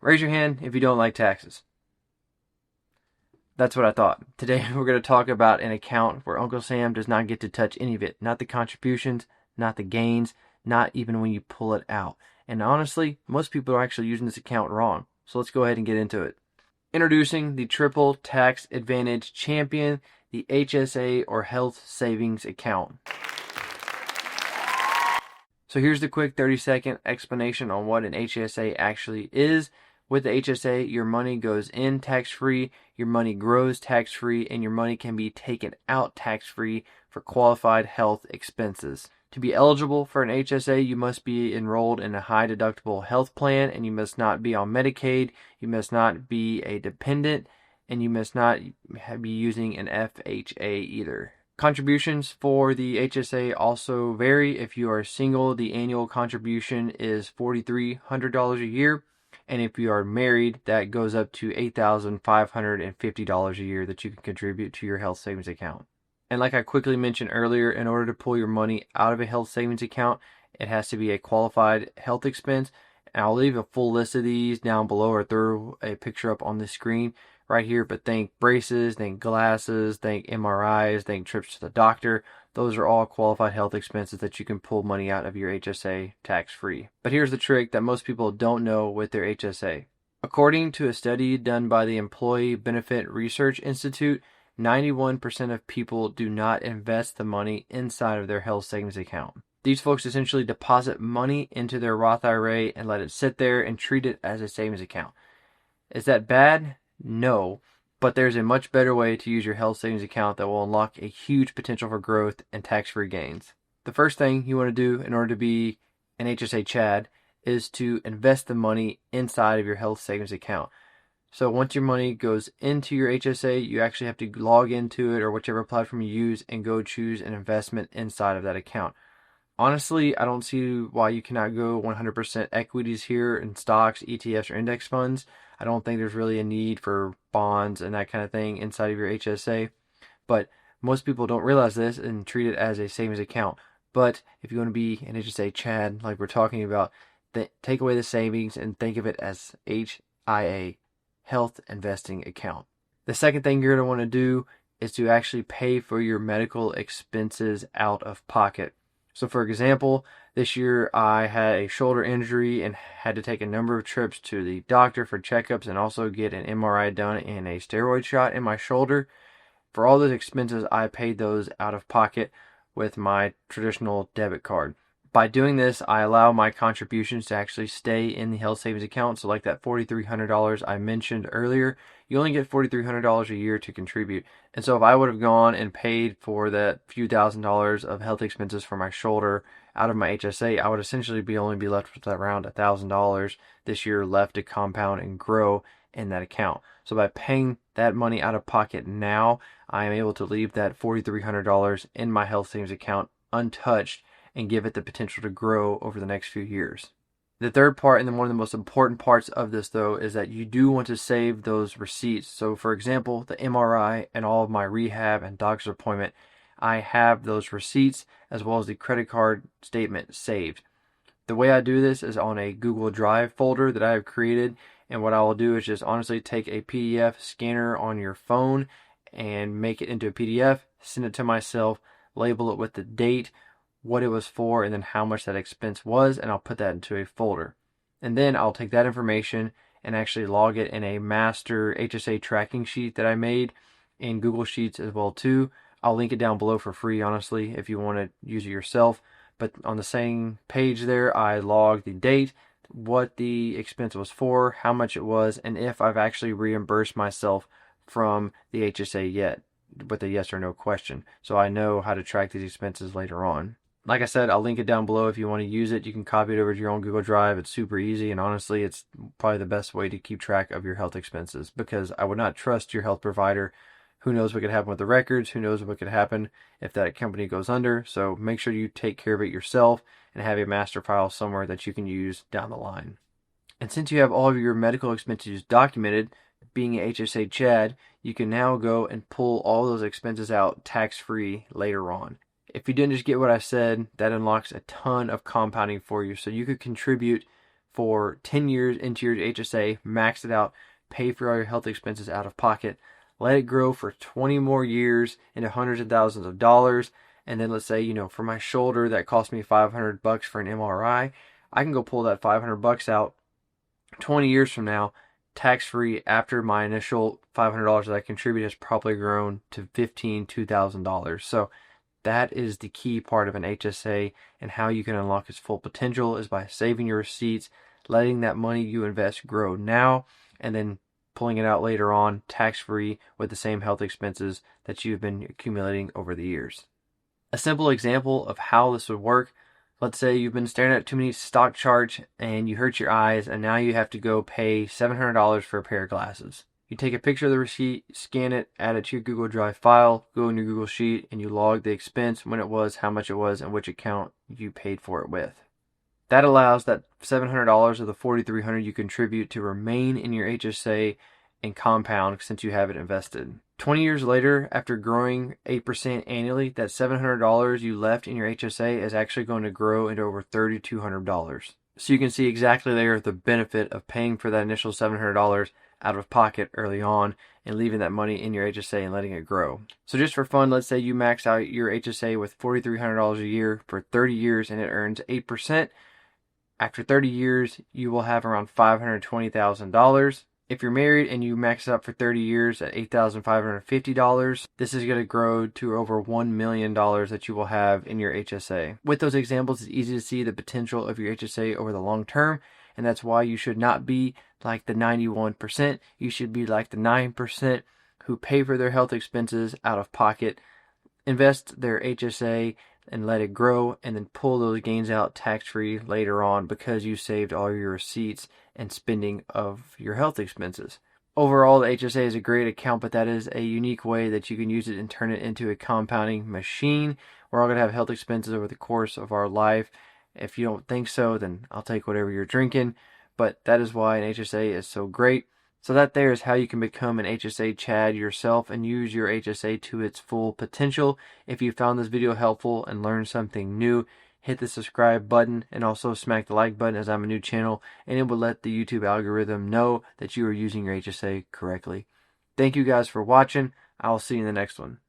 Raise your hand if you don't like taxes. That's what I thought. Today we're going to talk about an account where Uncle Sam does not get to touch any of it. Not the contributions, not the gains, not even when you pull it out. And honestly, most people are actually using this account wrong. So let's go ahead and get into it. Introducing the Triple Tax Advantage Champion, the HSA or Health Savings Account. So here's the quick 30-second explanation on what an HSA actually is. With the HSA, your money goes in tax-free, your money grows tax-free, and your money can be taken out tax-free for qualified health expenses. To be eligible for an HSA, you must be enrolled in a high-deductible health plan, and you must not be on Medicaid, you must not be a dependent, and you must not be using an FHA either. Contributions for the HSA also vary. If you are single, the annual contribution is $4,300 a year. And if you are married, that goes up to $8,550 a year that you can contribute to your health savings account. And like I quickly mentioned earlier, in order to pull your money out of a health savings account, it has to be a qualified health expense. And I'll leave a full list of these down below or throw a picture up on the screen right here. But think braces, think glasses, think MRIs, think trips to the doctor. Those are all qualified health expenses that you can pull money out of your HSA tax-free. But here's the trick that most people don't know with their HSA. According to a study done by the Employee Benefit Research Institute, 91% of people do not invest the money inside of their health savings account. These folks essentially deposit money into their Roth IRA and let it sit there and treat it as a savings account. Is that bad? No. But there's a much better way to use your health savings account that will unlock a huge potential for growth and tax-free gains. The first thing you want to do in order to be an HSA Chad is to invest the money inside of your health savings account. So once your money goes into your HSA, you actually have to log into it or whichever platform you use and go choose an investment inside of that account. Honestly, I don't see why you cannot go 100% equities here in stocks, ETFs, or index funds. I don't think there's really a need for bonds and that kind of thing inside of your HSA. But most people don't realize this and treat it as a savings account. But if you want to be an HSA Chad, like we're talking about, take away the savings and think of it as HIA, Health Investing Account. The second thing you're going to want to do is to actually pay for your medical expenses out of pocket. So for example, this year I had a shoulder injury and had to take a number of trips to the doctor for checkups and also get an MRI done and a steroid shot in my shoulder. For all those expenses, I paid those out of pocket with my traditional debit card. By doing this, I allow my contributions to actually stay in the health savings account. So like that $4,300 I mentioned earlier, you only get $4,300 a year to contribute. And so if I would have gone and paid for that few $1,000s of health expenses for my shoulder out of my HSA, I would essentially only be left with around $1,000 this year left to compound and grow in that account. So by paying that money out of pocket now, I am able to leave that $4,300 in my health savings account untouched and give it the potential to grow over the next few years. The third part, and then one of the most important parts of this though, is that you do want to save those receipts. So for example, the MRI and all of my rehab and doctor's appointment, I have those receipts as well as the credit card statement saved. The way I do this is on a Google Drive folder that I have created, and what I will do is just honestly take a PDF scanner on your phone and make it into a PDF, send it to myself, label it with the date, what it was for, and then how much that expense was, and I'll put that into a folder. And then I'll take that information and actually log it in a master HSA tracking sheet that I made in Google Sheets as well too. I'll link it down below for free, honestly, if you want to use it yourself. But on the same page there, I log the date, what the expense was for, how much it was, and if I've actually reimbursed myself from the HSA yet, with a yes or no question. So I know how to track these expenses later on. Like I said, I'll link it down below if you want to use it. You can copy it over to your own Google Drive. It's super easy, and honestly, it's probably the best way to keep track of your health expenses, because I would not trust your health provider. Who knows what could happen with the records? Who knows what could happen if that company goes under? So make sure you take care of it yourself and have a master file somewhere that you can use down the line. And since you have all of your medical expenses documented, being an HSA Chad, you can now go and pull all those expenses out tax-free later on. If you didn't just get what I said, that unlocks a ton of compounding for you. So you could contribute for 10 years into your HSA, max it out, pay for all your health expenses out of pocket, let it grow for 20 more years into hundreds of thousands of dollars. And then let's say, for my shoulder that cost me $500 for an MRI, I can go pull that $500 out 20 years from now, tax free, after my initial $500 that I contributed has probably grown to $2,000. So that is the key part of an HSA, and how you can unlock its full potential is by saving your receipts, letting that money you invest grow now, and then pulling it out later on tax free with the same health expenses that you've been accumulating over the years. A simple example of how this would work: let's say you've been staring at too many stock charts and you hurt your eyes, and now you have to go pay $700 for a pair of glasses. You take a picture of the receipt, scan it, add it to your Google Drive file, go in your Google Sheet, and you log the expense, when it was, how much it was, and which account you paid for it with. That allows that $700 of the $4,300 you contribute to remain in your HSA and compound since you have it invested. 20 years later, after growing 8% annually, that $700 you left in your HSA is actually going to grow into over $3,200. So you can see exactly there the benefit of paying for that initial $700 out of pocket early on and leaving that money in your HSA and letting it grow. So just for fun, let's say you max out your HSA with $4,300 a year for 30 years and it earns 8%. After 30 years, you will have around $520,000. If you're married and you max it up for 30 years at $8,550, this is going to grow to over $1 million that you will have in your HSA. With those examples, it's easy to see the potential of your HSA over the long term, and that's why you should not be like the 91%. You should be like the 9% who pay for their health expenses out of pocket, invest their HSA and let it grow, and then pull those gains out tax-free later on because you saved all your receipts and spending of your health expenses. Overall, the HSA is a great account, but that is a unique way that you can use it and turn it into a compounding machine. We're all going to have health expenses over the course of our life. If you don't think so, then I'll take whatever you're drinking. But that is why an HSA is so great. So that there is how you can become an HSA Chad yourself and use your HSA to its full potential. If you found this video helpful and learned something new, hit the subscribe button and also smack the like button, as I'm a new channel, and it will let the YouTube algorithm know that you are using your HSA correctly. Thank you guys for watching. I'll see you in the next one.